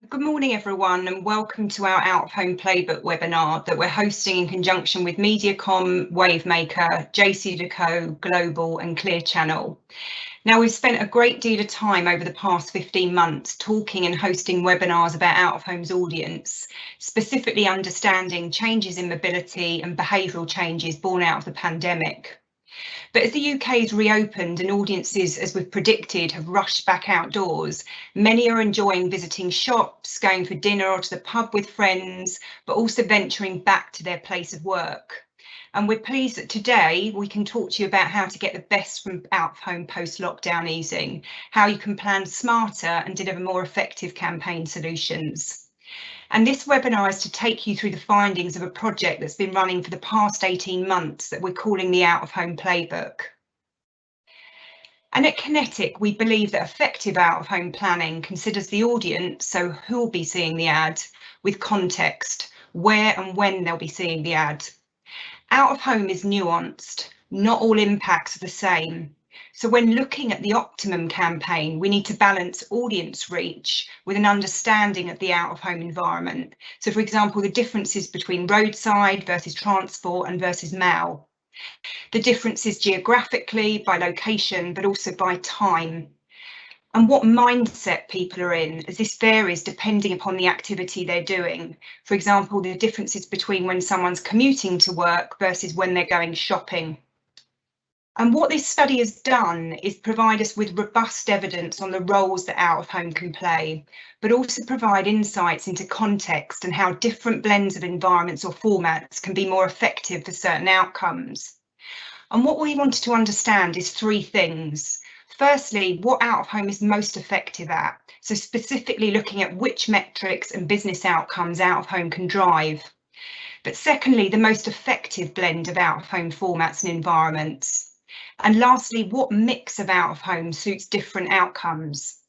Good morning, everyone, and welcome to our Out-of-Home Playbook webinar that we're hosting in conjunction with Mediacom, Wavemaker, JCDecaux, Global and Clear Channel. Now, we've spent a great deal of time over the past 15 months talking and hosting webinars about out-of-home's audience, specifically understanding changes in mobility and behavioural changes born out of the pandemic. But as the UK has reopened and audiences, as we've predicted, have rushed back outdoors, many are enjoying visiting shops, going for dinner or to the pub with friends, but also venturing back to their place of work. And we're pleased that today we can talk to you about how to get the best from out-of-home post-lockdown easing, how you can plan smarter and deliver more effective campaign solutions. And this webinar is to take you through the findings of a project that's been running for the past 18 months that we're calling the Out-of-Home Playbook. And at Kinetic, we believe that effective out-of-home planning considers the audience, so who'll be seeing the ad, with context, where and when they'll be seeing the ad. Out-of-home is nuanced, not all impacts are the same. So when looking at the optimum campaign, we need to balance audience reach with an understanding of the out-of-home environment. So for example, the differences between roadside versus transport and versus mail. The differences geographically, by location, but also by time. And what mindset people are in, as this varies depending upon the activity they're doing. For example, the differences between when someone's commuting to work versus when they're going shopping. And what this study has done is provide us with robust evidence on the roles that out-of-home can play, but also provide insights into context and how different blends of environments or formats can be more effective for certain outcomes. And what we wanted to understand is three things. Firstly, what out-of-home is most effective at, so specifically looking at which metrics and business outcomes out-of-home can drive. But secondly, the most effective blend of out-of-home formats and environments. And lastly, what mix of out-of-home suits different outcomes.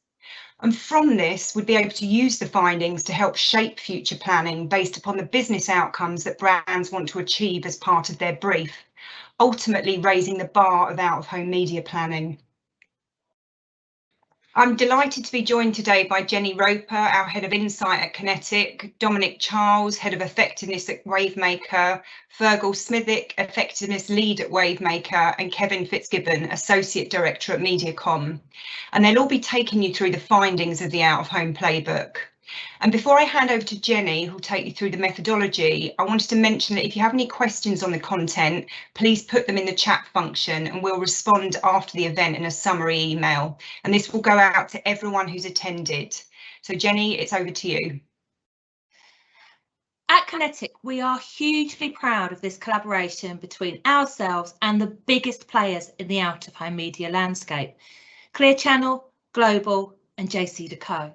And from this, we'd be able to use the findings to help shape future planning based upon the business outcomes that brands want to achieve as part of their brief, ultimately raising the bar of out-of-home media planning. I'm delighted to be joined today by Jenny Roper, our Head of Insight at Kinetic, Dominic Charles, Head of Effectiveness at Wavemaker, Fergal Smithick, Effectiveness Lead at Wavemaker, and Kevin Fitzgibbon, Associate Director at Mediacom. And they'll all be taking you through the findings of the Out-of-Home Playbook. And before I hand over to Jenny, who'll take you through the methodology, I wanted to mention that if you have any questions on the content, please put them in the chat function and we'll respond after the event in a summary email. And this will go out to everyone who's attended. So Jenny, it's over to you. At Kinetic, we are hugely proud of this collaboration between ourselves and the biggest players in the out-of-home media landscape, Clear Channel, Global and JCDecaux.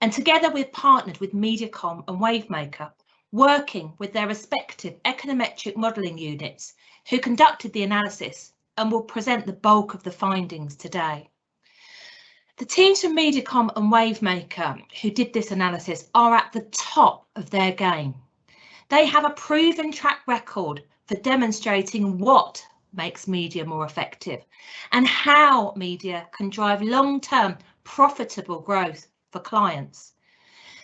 And together we've partnered with Mediacom and Wavemaker, working with their respective econometric modelling units who conducted the analysis and will present the bulk of the findings today. The teams from Mediacom and Wavemaker who did this analysis are at the top of their game. They have a proven track record for demonstrating what makes media more effective and how media can drive long-term profitable growth for clients.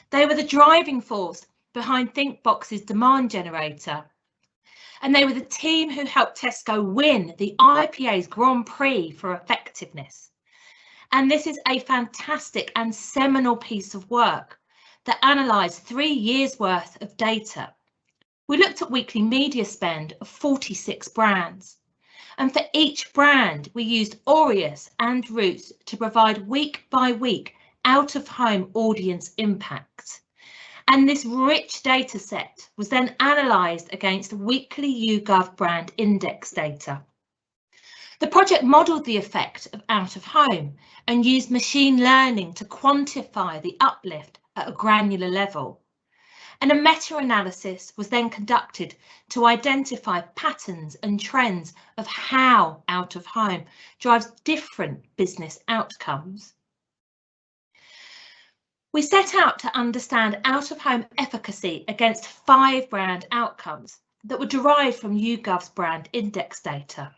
They were the driving force behind ThinkBox's demand generator, and they were the team who helped Tesco win the IPA's Grand Prix for effectiveness. And this is a fantastic and seminal piece of work that analysed 3 years' worth of data. We looked at weekly media spend of 46 brands. And for each brand, we used Aureus and Roots to provide week by week out-of-home audience impact. And this rich data set was then analysed against weekly YouGov Brand Index data. The project modelled the effect of out-of-home and used machine learning to quantify the uplift at a granular level. And a meta-analysis was then conducted to identify patterns and trends of how out-of-home drives different business outcomes. We set out to understand out-of-home efficacy against 5 brand outcomes that were derived from YouGov's Brand Index data.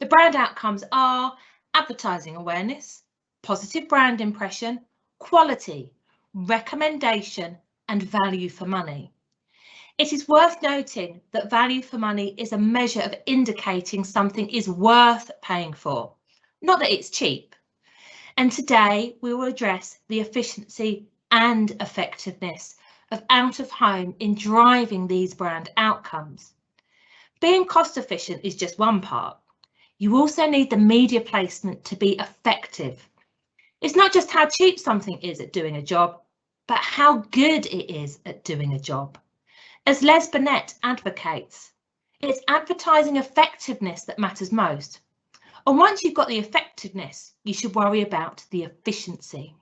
The brand outcomes are advertising awareness, positive brand impression, quality, recommendation, and value for money. It is worth noting that value for money is a measure of indicating something is worth paying for, not that it's cheap. And today we will address the efficiency and effectiveness of out of home in driving these brand outcomes. Being cost efficient is just one part. You also need the media placement to be effective. It's not just how cheap something is at doing a job, but how good it is at doing a job. As Les Burnett advocates, it's advertising effectiveness that matters most. And once you've got the effectiveness, you should worry about the efficiency.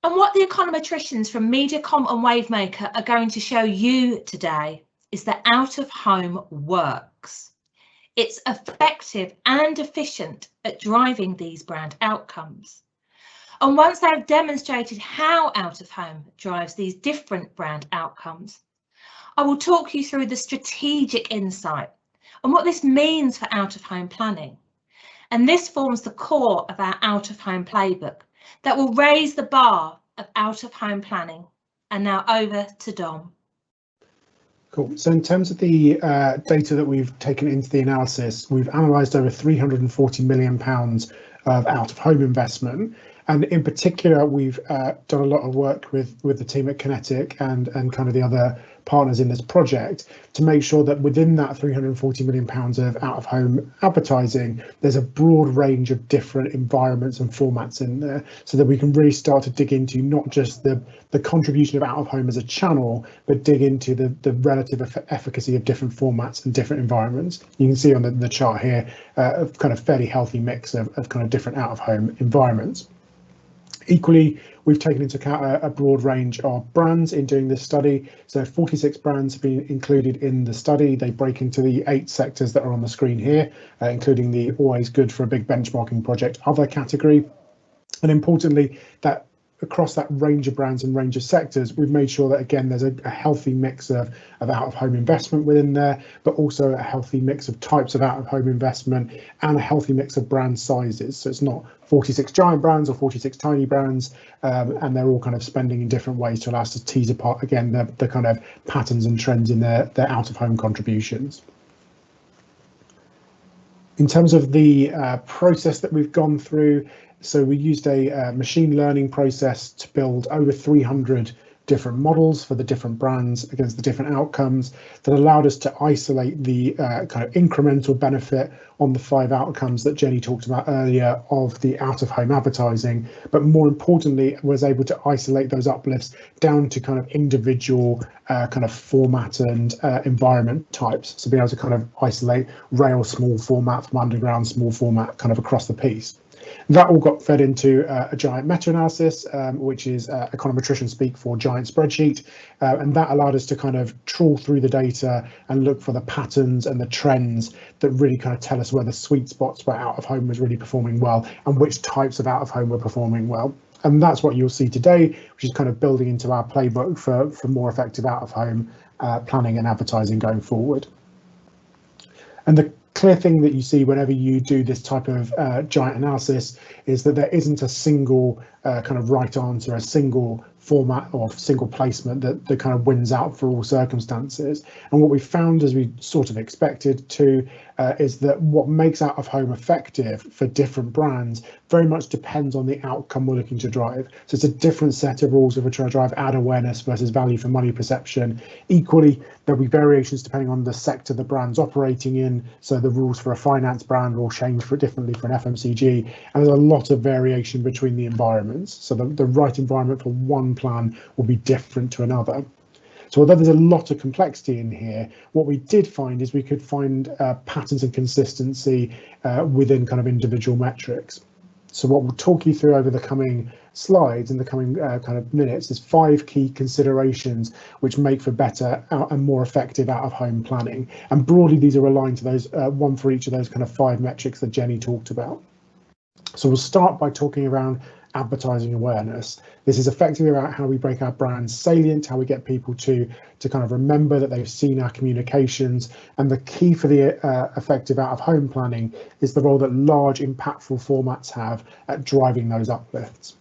And what the econometricians from Mediacom and Wavemaker are going to show you today is that out of home works. It's effective and efficient at driving these brand outcomes. And once they've demonstrated how out of home drives these different brand outcomes, I will talk you through the strategic insight and what this means for out of home planning. And this forms the core of our out of home playbook that will raise the bar of out of home planning. And now over to Dom. Cool. So in terms of the data that we've taken into the analysis, we've analysed over £340 million of out of home investment. And in particular, we've done a lot of work with the team at Kinetic and kind of the other partners in this project to make sure that within that £340 million of out of home advertising, there's a broad range of different environments and formats in there, so that we can really start to dig into not just the contribution of out of home as a channel, but dig into the relative efficacy of different formats and different environments. You can see on the chart here a kind of fairly healthy mix of kind of different out of home environments. Equally, we've taken into account a broad range of brands in doing this study. So 46 brands have been included in the study. They break into the 8 sectors that are on the screen here, including the always good for a big benchmarking project other category. And importantly, that across that range of brands and range of sectors, we've made sure that, again, there's a healthy mix of out-of-home investment within there, but also a healthy mix of types of out-of-home investment and a healthy mix of brand sizes. So it's not 46 giant brands or 46 tiny brands, and they're all kind of spending in different ways to allow us to tease apart, again, the kind of patterns and trends in their out-of-home contributions. In terms of the process that we've gone through, so we used a machine learning process to build over 300 different models for the different brands against the different outcomes that allowed us to isolate the kind of incremental benefit on the 5 outcomes that Jenny talked about earlier of the out-of-home advertising, but more importantly was able to isolate those uplifts down to kind of individual kind of format and environment types. So being able to kind of isolate rail small format from underground small format kind of across the piece. That all got fed into a giant meta-analysis, which is econometrician speak for giant spreadsheet, and that allowed us to kind of trawl through the data and look for the patterns and the trends that really kind of tell us where the sweet spots where out of home was really performing well and which types of out of home were performing well. And that's what you'll see today, which is kind of building into our playbook for more effective out of home planning and advertising going forward. And the clear thing that you see whenever you do this type of giant analysis is that there isn't a single kind of right answer, a single format or single placement that kind of wins out for all circumstances. And what we found, as we sort of expected to, is that what makes out of home effective for different brands very much depends on the outcome we're looking to drive. So it's a different set of rules if we're trying to drive ad awareness versus value for money perception. Equally, there'll be variations depending on the sector the brand's operating in. So the rules for a finance brand will change differently for an FMCG, and there's a lot of variation between the environments. So the right environment for one plan will be different to another. So although there's a lot of complexity in here, what we did find is we could find patterns and consistency within kind of individual metrics. So what we'll talk you through over the coming slides in the coming kind of minutes is 5 key considerations which make for better and more effective out-of-home planning. And broadly, these are aligned to those one for each of those kind of 5 metrics that Jenny talked about. So we'll start by talking around advertising awareness. This is effectively about how we break our brands salient, how we get people to kind of remember that they've seen our communications. And the key for the effective out-of-home planning is the role that large impactful formats have at driving those uplifts.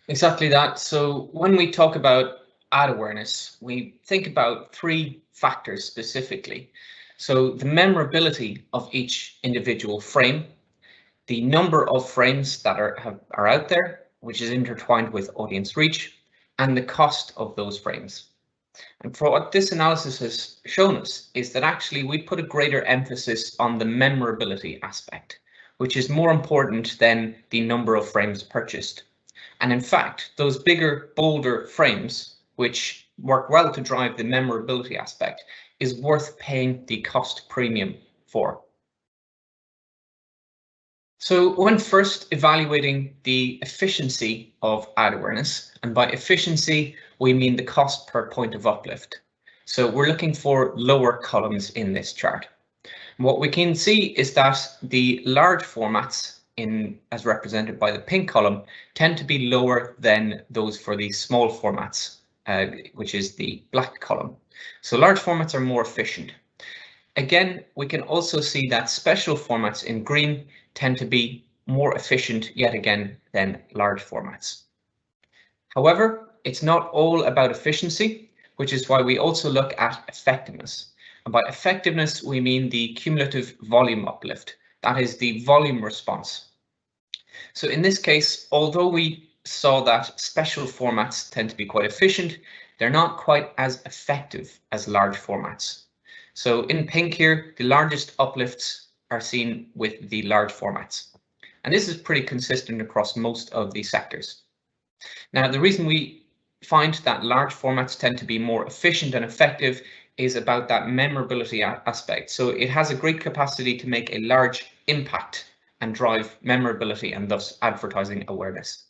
Exactly that. So when we talk about ad awareness, we think about three factors specifically. So the memorability of each individual frame, the number of frames that are out there, which is intertwined with audience reach, and the cost of those frames. And for what this analysis has shown us is that actually we put a greater emphasis on the memorability aspect, which is more important than the number of frames purchased. And in fact, those bigger, bolder frames, which work well to drive the memorability aspect, is worth paying the cost premium for. So when first evaluating the efficiency of ad awareness, and by efficiency, we mean the cost per point of uplift. So we're looking for lower columns in this chart. What we can see is that the large formats, as represented by the pink column, tend to be lower than those for the small formats, which is the black column. So large formats are more efficient. Again, we can also see that special formats in green tend to be more efficient yet again than large formats. However, it's not all about efficiency, which is why we also look at effectiveness. And by effectiveness, we mean the cumulative volume uplift. That is the volume response. So in this case, although we saw that special formats tend to be quite efficient, they're not quite as effective as large formats. So in pink here, the largest uplifts are seen with the large formats. And this is pretty consistent across most of the sectors. Now, the reason we find that large formats tend to be more efficient and effective is about that memorability aspect. So it has a great capacity to make a large impact and drive memorability and thus advertising awareness.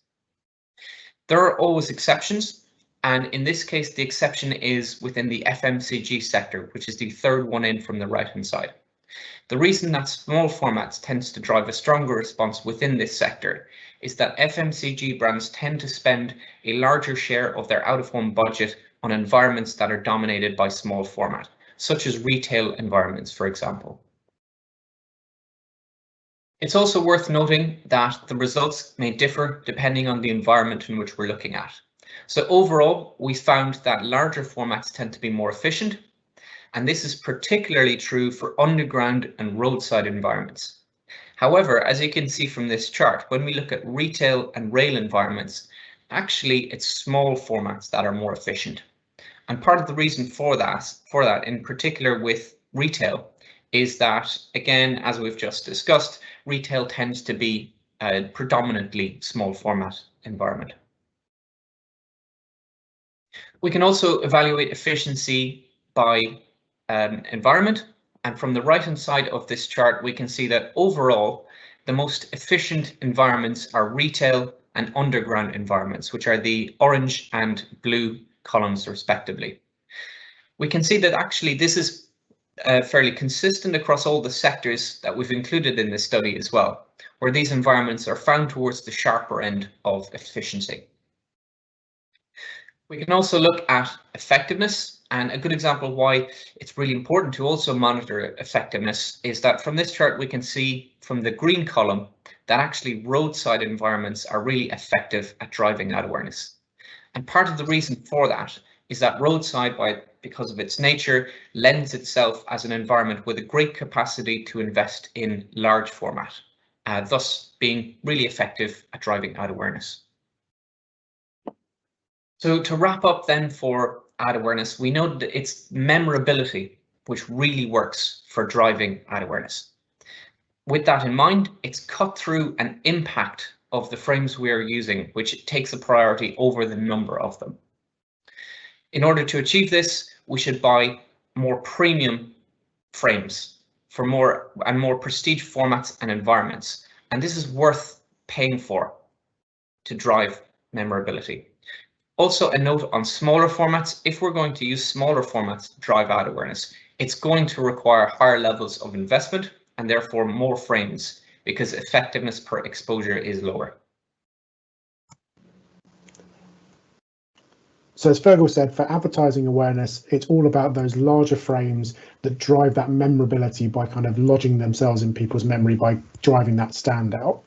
There are always exceptions. And in this case, the exception is within the FMCG sector, which is the third one in from the right-hand side. The reason that small formats tends to drive a stronger response within this sector is that FMCG brands tend to spend a larger share of their out-of-home budget on environments that are dominated by small format, such as retail environments, for example. It's also worth noting that the results may differ depending on the environment in which we're looking at. So overall, we found that larger formats tend to be more efficient, and this is particularly true for underground and roadside environments. However, as you can see from this chart, when we look at retail and rail environments, actually it's small formats that are more efficient. And part of the reason for that in particular with retail is that, again, as we've just discussed, retail tends to be a predominantly small format environment. We can also evaluate efficiency by environment, and from the right-hand side of this chart, we can see that overall, the most efficient environments are retail and underground environments, which are the orange and blue columns respectively. We can see that actually this is fairly consistent across all the sectors that we've included in this study as well, where these environments are found towards the sharper end of efficiency. We can also look at effectiveness, and a good example of why it's really important to also monitor effectiveness is that from this chart we can see from the green column that actually roadside environments are really effective at driving ad awareness. And part of the reason for that is that roadside, because of its nature, lends itself as an environment with a great capacity to invest in large format, thus being really effective at driving ad awareness. So to wrap up then for ad awareness, we know that it's memorability which really works for driving ad awareness. With that in mind, it's cut through an impact of the frames we are using, which takes a priority over the number of them. In order to achieve this, we should buy more premium frames for more prestige formats and environments. And this is worth paying for to drive memorability. Also, a note on smaller formats. If we're going to use smaller formats to drive ad awareness, it's going to require higher levels of investment and therefore more frames because effectiveness per exposure is lower. So as Fergal said, for advertising awareness, it's all about those larger frames that drive that memorability by kind of lodging themselves in people's memory by driving that standout.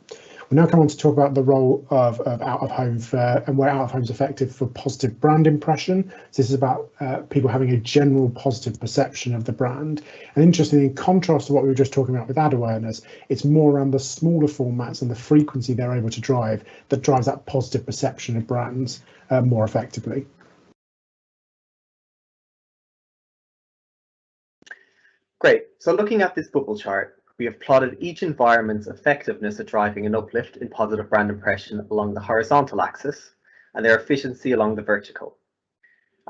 We now come on to talk about the role of out of home and where out of home is effective for positive brand impression. So this is about people having a general positive perception of the brand. And interestingly, in contrast to what we were just talking about with ad awareness, it's more around the smaller formats and the frequency they're able to drive that drives that positive perception of brands more effectively. Great. So looking at this bubble chart, we have plotted each environment's effectiveness at driving an uplift in positive brand impression along the horizontal axis and their efficiency along the vertical.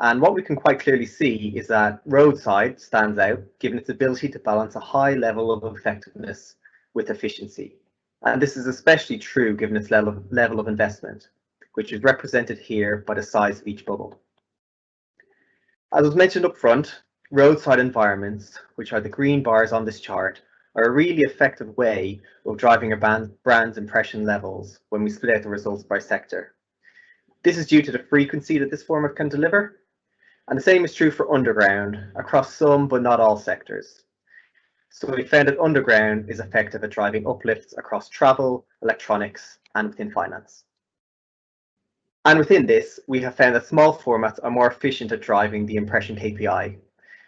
And what we can quite clearly see is that roadside stands out, given its ability to balance a high level of effectiveness with efficiency. And this is especially true given its level of investment, which is represented here by the size of each bubble. As was mentioned up front, roadside environments, which are the green bars on this chart, are a really effective way of driving a brand's impression levels when we split out the results by sector. This is due to the frequency that this format can deliver, and the same is true for underground across some but not all sectors. So we found that underground is effective at driving uplifts across travel, electronics, and within finance. And within this, we have found that small formats are more efficient at driving the impression KPI,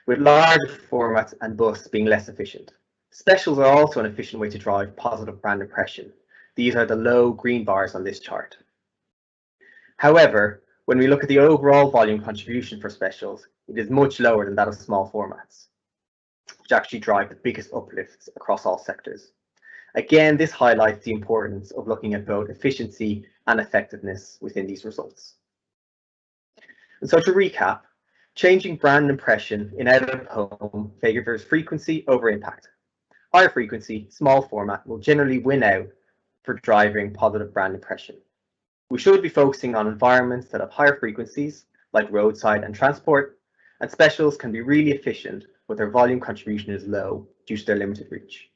with larger formats and busts being less efficient. Specials are also an efficient way to drive positive brand impression. These are the low green bars on this chart. However, when we look at the overall volume contribution for specials, it is much lower than that of small formats, which actually drive the biggest uplifts across all sectors. Again, this highlights the importance of looking at both efficiency and effectiveness within these results. And so to recap, changing brand impression in out of home favors frequency over impact. Higher frequency, small format will generally win out for driving positive brand impression. We should be focusing on environments that have higher frequencies, like roadside and transport, and specials can be really efficient, but their volume contribution is low due to their limited reach.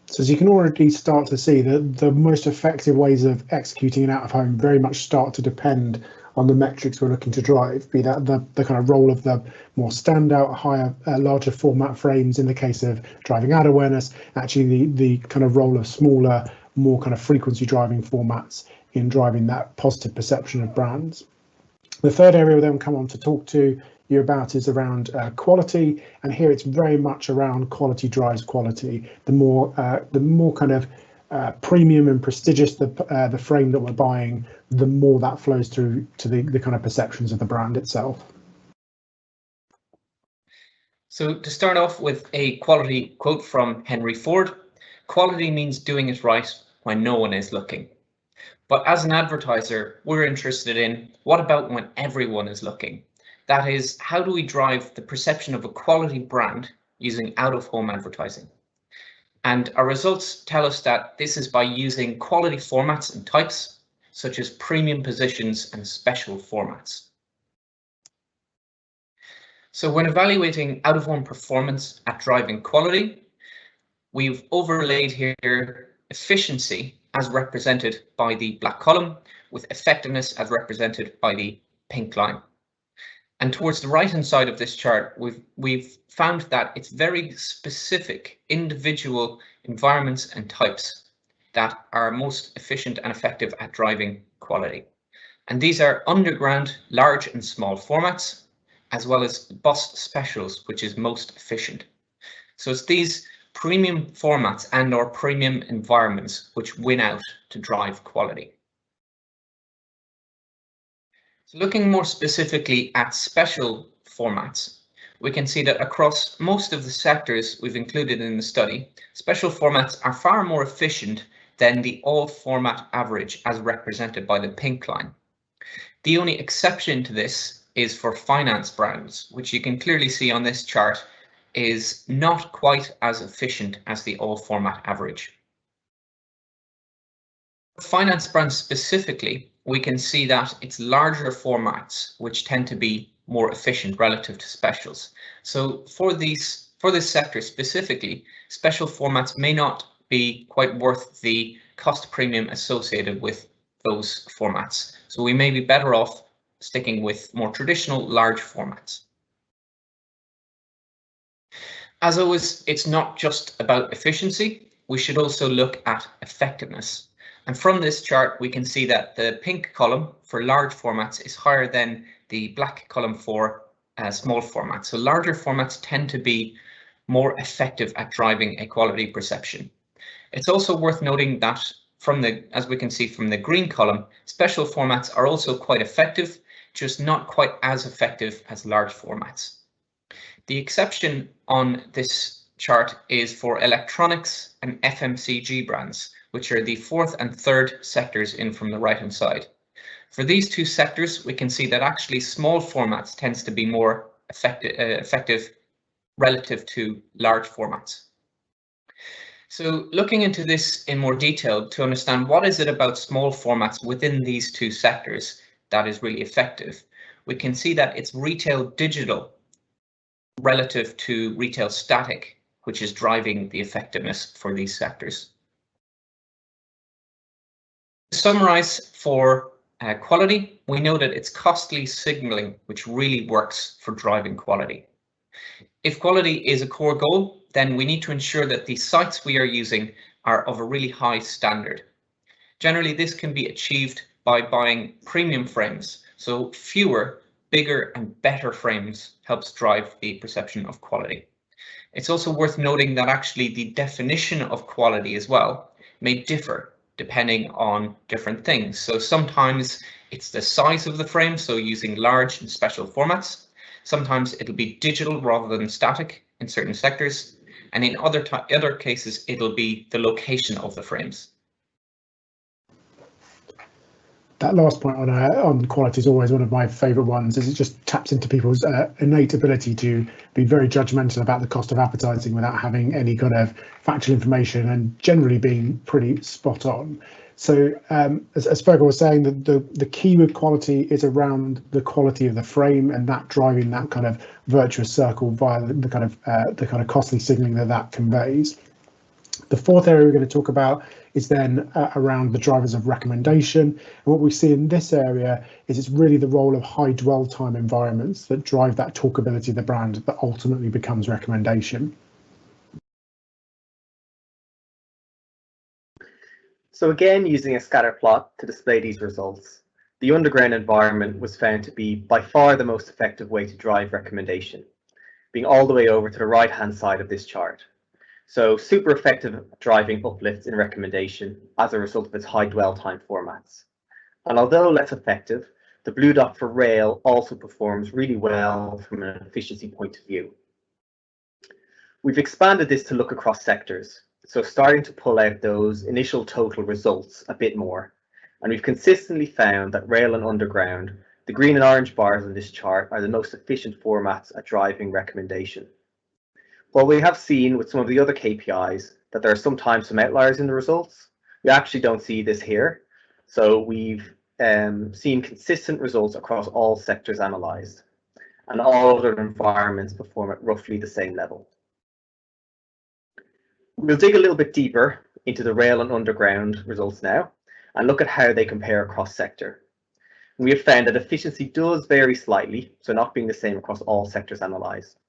So as you can already start to see, the most effective ways of executing an out of home very much start to depend on the metrics we're looking to drive, be that the kind of role of the more standout, higher, larger format frames in the case of driving ad awareness, actually the kind of role of smaller, more kind of frequency driving formats in driving that positive perception of brands. The third area we'll then come on to talk to you about is around quality, and here it's very much around quality drives quality. The more kind of premium and prestigious the frame that we're buying, the more that flows through to the kind of perceptions of the brand itself. So to start off with a quality quote from Henry Ford, quality means doing it right when no one is looking. But as an advertiser, we're interested in what about when everyone is looking? That is, how do we drive the perception of a quality brand using out-of-home advertising? And our results tell us that this is by using quality formats and types, such as premium positions and special formats. So when evaluating out-of-home performance at driving quality, we've overlaid here efficiency as represented by the black column, with effectiveness as represented by the pink line. And towards the right-hand side of this chart, we've found that it's very specific individual environments and types that are most efficient and effective at driving quality. And these are underground, large and small formats, as well as bus specials, which is most efficient. So it's these premium formats and or premium environments which win out to drive quality. So looking more specifically at special formats, we can see that across most of the sectors we've included in the study, special formats are far more efficient than the all format average as represented by the pink line. The only exception to this is for finance brands, which you can clearly see on this chart is not quite as efficient as the all format average. For finance brands specifically, we can see that it's larger formats which tend to be more efficient relative to specials. So for this sector specifically, special formats may not be quite worth the cost premium associated with those formats. So we may be better off sticking with more traditional large formats. As always, it's not just about efficiency. We should also look at effectiveness. And from this chart, we can see that the pink column for large formats is higher than the black column for small formats. So larger formats tend to be more effective at driving a quality perception. It's also worth noting that as we can see from the green column, special formats are also quite effective, just not quite as effective as large formats. The exception on this chart is for electronics and FMCG brands, which are the fourth and third sectors in from the right-hand side. For these two sectors, we can see that actually small formats tends to be more effective relative to large formats. So looking into this in more detail to understand what is it about small formats within these two sectors that is really effective, we can see that it's retail digital relative to retail static, which is driving the effectiveness for these sectors. To summarize for quality, we know that it's costly signaling which really works for driving quality. If quality is a core goal, then we need to ensure that the sites we are using are of a really high standard. Generally, this can be achieved by buying premium frames, so fewer, bigger and better frames helps drive the perception of quality. It's also worth noting that actually the definition of quality as well may differ depending on different things. So sometimes it's the size of the frame, so using large and special formats. Sometimes it'll be digital rather than static in certain sectors, and in other cases it'll be the location of the frames. That last point on quality is always one of my favourite ones, as it just taps into people's innate ability to be very judgmental about the cost of advertising without having any kind of factual information and generally being pretty spot on. So as Fergal was saying, the key with quality is around the quality of the frame and that driving that kind of virtuous circle via the kind of costly signalling that conveys. The fourth area we're going to talk about is then around the drivers of recommendation. And what we see in this area is it's really the role of high dwell time environments that drive that talkability of the brand that ultimately becomes recommendation. So again, using a scatter plot to display these results, the underground environment was found to be by far the most effective way to drive recommendation, being all the way over to the right-hand side of this chart. So super effective at driving uplifts in recommendation as a result of its high dwell time formats. And although less effective, the blue dot for rail also performs really well from an efficiency point of view. We've expanded this to look across sectors, so starting to pull out those initial total results a bit more. And we've consistently found that rail and underground, the green and orange bars on this chart, are the most efficient formats at driving recommendation. While we have seen with some of the other KPIs that there are sometimes some outliers in the results, we actually don't see this here. So we've seen consistent results across all sectors analysed, and all other environments perform at roughly the same level. We'll dig a little bit deeper into the rail and underground results now and look at how they compare across sector. We have found that efficiency does vary slightly, so not being the same across all sectors analysed,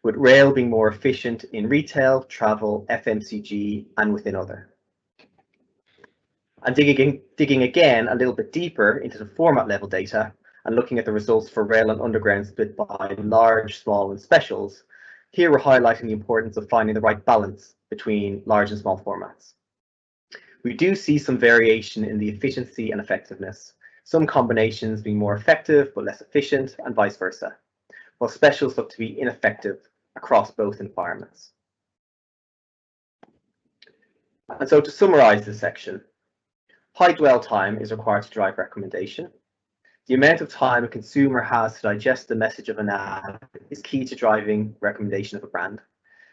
with rail being more efficient in retail, travel, FMCG, and within other. And digging again a little bit deeper into the format level data and looking at the results for rail and underground split by large, small, and specials, here we're highlighting the importance of finding the right balance between large and small formats. We do see some variation in the efficiency and effectiveness, some combinations being more effective but less efficient, and vice versa, while specials look to be ineffective across both environments. And so to summarize this section, high dwell time is required to drive recommendation. The amount of time a consumer has to digest the message of an ad is key to driving recommendation of a brand.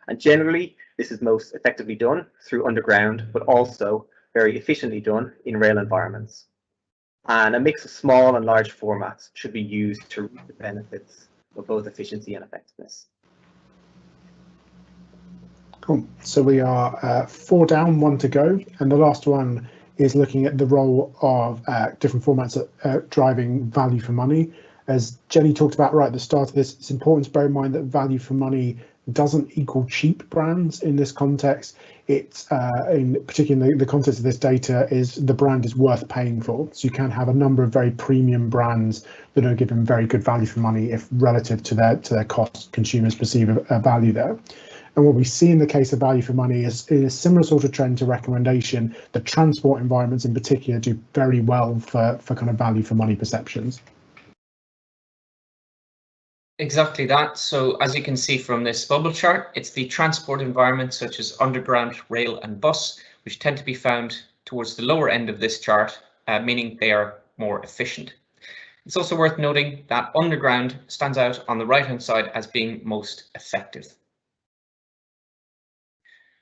And generally, this is most effectively done through underground, but also very efficiently done in rail environments. And a mix of small and large formats should be used to reap the benefits of both efficiency and effectiveness. Cool. So we are 4 down, 1 to go, and the last one is looking at the role of different formats at driving value for money. As Jenny talked about right at the start of this, it's important to bear in mind that value for money doesn't equal cheap brands in this context. It's particularly the context of this data is the brand is worth paying for. So you can have a number of very premium brands that are given very good value for money if relative to their cost, consumers perceive a value there. And what we see in the case of value for money is a similar sort of trend to recommendation. The transport environments in particular do very well for kind of value for money perceptions. Exactly that. So as you can see from this bubble chart, it's the transport environments such as underground, rail and bus, which tend to be found towards the lower end of this chart, meaning they are more efficient. It's also worth noting that underground stands out on the right-hand side as being most effective.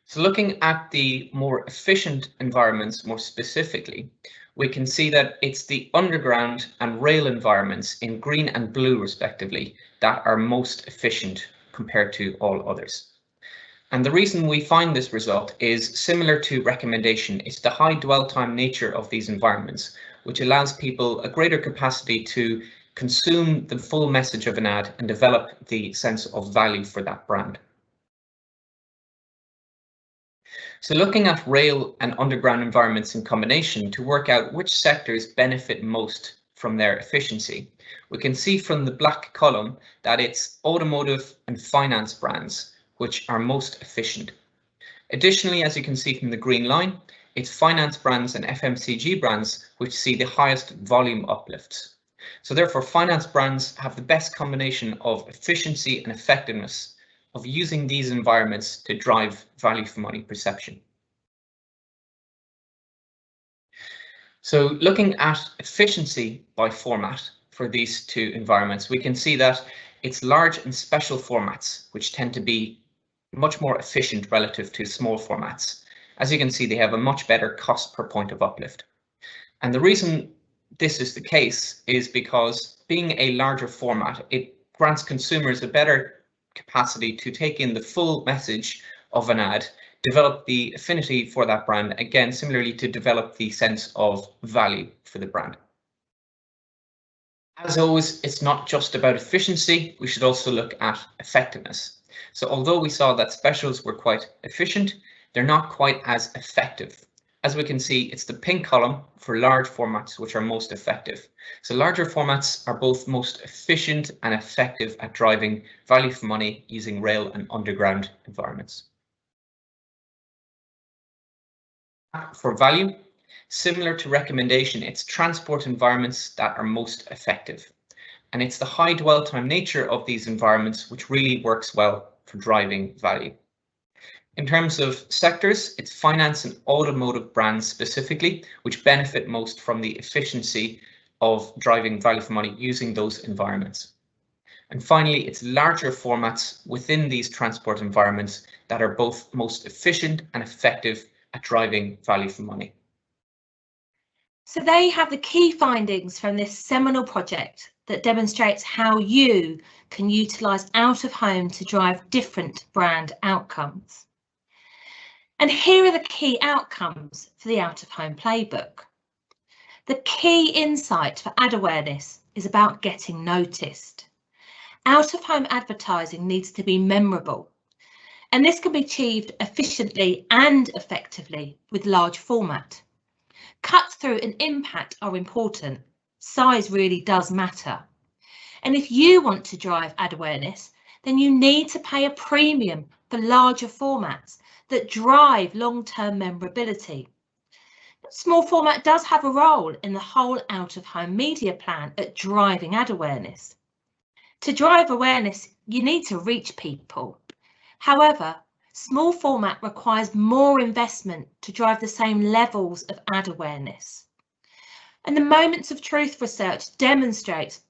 So looking at the more efficient environments more specifically, we can see that it's the underground and rail environments in green and blue respectively that are most efficient compared to all others. And the reason we find this result is similar to recommendation. It's the high dwell time nature of these environments, which allows people a greater capacity to consume the full message of an ad and develop the sense of value for that brand. So looking at rail and underground environments in combination to work out which sectors benefit most from their efficiency, we can see from the black column that it's automotive and finance brands which are most efficient. Additionally, as you can see from the green line, it's finance brands and FMCG brands which see the highest volume uplifts. So therefore, finance brands have the best combination of efficiency and effectiveness of using these environments to drive value for money perception. So looking at efficiency by format for these two environments, we can see that it's large and special formats which tend to be much more efficient relative to small formats. As you can see, they have a much better cost per point of uplift. And the reason this is the case is because being a larger format, it grants consumers a better capacity to take in the full message of an ad, develop the affinity for that brand, again, similarly to develop the sense of value for the brand. As always, it's not just about efficiency, we should also look at effectiveness. So although we saw that specials were quite efficient, they're not quite as effective. As we can see, it's the pink column for large formats which are most effective. So larger formats are both most efficient and effective at driving value for money using rail and underground environments. For value, similar to recommendation, it's transport environments that are most effective. And it's the high dwell time nature of these environments which really works well for driving value. In terms of sectors, it's finance and automotive brands specifically, which benefit most from the efficiency of driving value for money using those environments. And finally, it's larger formats within these transport environments that are both most efficient and effective at driving value for money. So there you have the key findings from this seminal project that demonstrates how you can utilise out of home to drive different brand outcomes. And here are the key outcomes for the out of home playbook. The key insight for ad awareness is about getting noticed. Out of home advertising needs to be memorable, and this can be achieved efficiently and effectively with large format. Cut through and impact are important. Size really does matter. And if you want to drive ad awareness, then you need to pay a premium for larger formats that drive long-term memorability. Small format does have a role in the whole out-of-home media plan at driving ad awareness. To drive awareness, you need to reach people. However, small format requires more investment to drive the same levels of ad awareness. And the Moments of Truth research demonstrates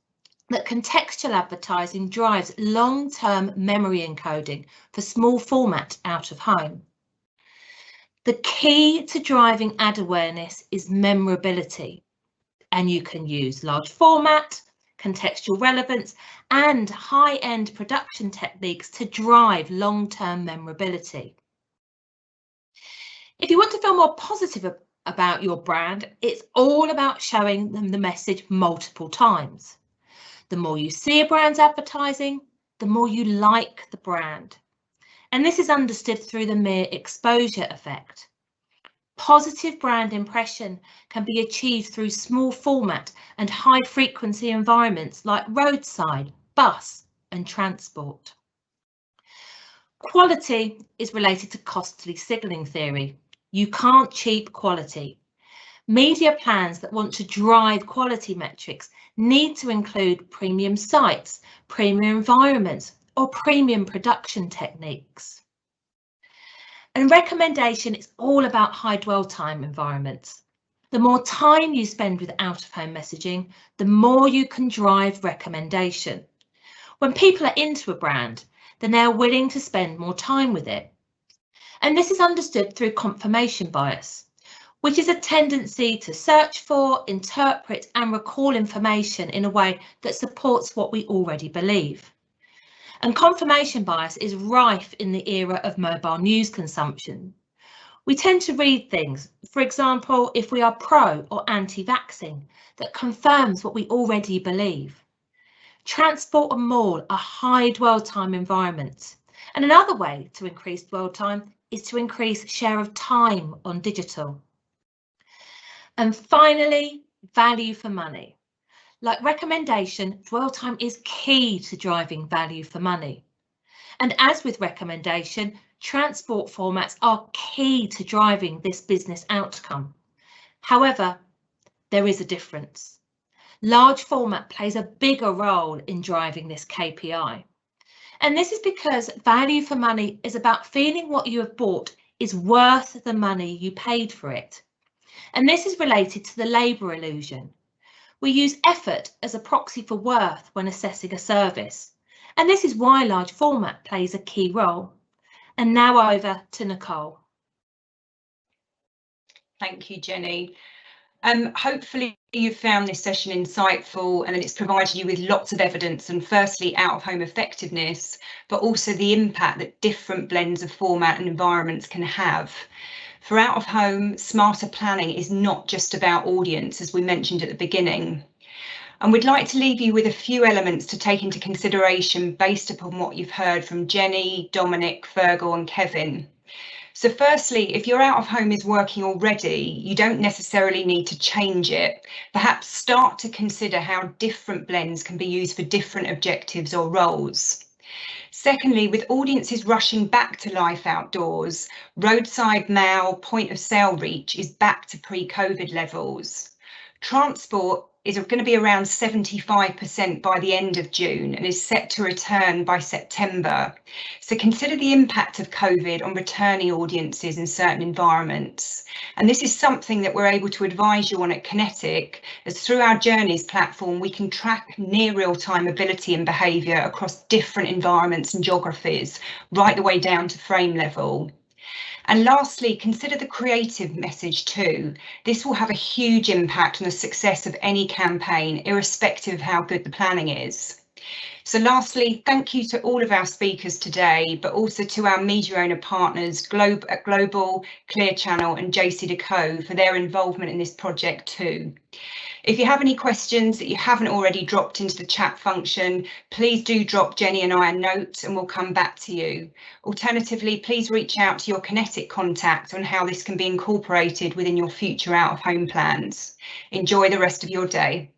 that contextual advertising drives long-term memory encoding for small format out of home. The key to driving ad awareness is memorability, and you can use large format, contextual relevance, and high-end production techniques to drive long-term memorability. If you want to feel more positive about your brand, it's all about showing them the message multiple times. The more you see a brand's advertising, the more you like the brand. And this is understood through the mere exposure effect. Positive brand impression can be achieved through small format and high frequency environments like roadside, bus and transport. Quality is related to costly signalling theory. You can't cheap quality. Media plans that want to drive quality metrics need to include premium sites, premium environments, or premium production techniques. And recommendation is all about high dwell time environments. The more time you spend with out-of-home messaging, the more you can drive recommendation. When people are into a brand, then they're willing to spend more time with it. And this is understood through confirmation bias, which is a tendency to search for, interpret and recall information in a way that supports what we already believe. And confirmation bias is rife in the era of mobile news consumption. We tend to read things, for example, if we are pro or anti-vaccine, that confirms what we already believe. Transport and mall are high dwell time environments. And another way to increase dwell time is to increase share of time on digital. And finally, value for money. Like recommendation, dwell time is key to driving value for money. And as with recommendation, transport formats are key to driving this business outcome. However, there is a difference. Large format plays a bigger role in driving this KPI. And this is because value for money is about feeling what you have bought is worth the money you paid for it. And this is related to the labour illusion. We use effort as a proxy for worth when assessing a service. And this is why large format plays a key role. And now over to Nicole. Thank you, Jenny. Hopefully you've found this session insightful and it's provided you with lots of evidence on firstly out-of-home effectiveness, but also the impact that different blends of format and environments can have. For out-of-home, smarter planning is not just about audience, as we mentioned at the beginning. And we'd like to leave you with a few elements to take into consideration based upon what you've heard from Jenny, Dominic, Fergal and Kevin. So firstly, if your out-of-home is working already, you don't necessarily need to change it. Perhaps start to consider how different blends can be used for different objectives or roles. Secondly, with audiences rushing back to life outdoors, roadside mail, point of sale reach is back to pre-COVID levels. Transport is going to be around 75% by the end of June and is set to return by September. So consider the impact of COVID on returning audiences in certain environments. And this is something that we're able to advise you on at Kinetic, as through our Journeys platform, we can track near real-time ability and behaviour across different environments and geographies, right the way down to frame level. And lastly, consider the creative message too. This will have a huge impact on the success of any campaign, irrespective of how good the planning is. So lastly, thank you to all of our speakers today, but also to our media owner partners, Global, Clear Channel and JCDecaux for their involvement in this project too. If you have any questions that you haven't already dropped into the chat function, please do drop Jenny and I a note and we'll come back to you. Alternatively, please reach out to your Kinetic contact on how this can be incorporated within your future out-of-home plans. Enjoy the rest of your day.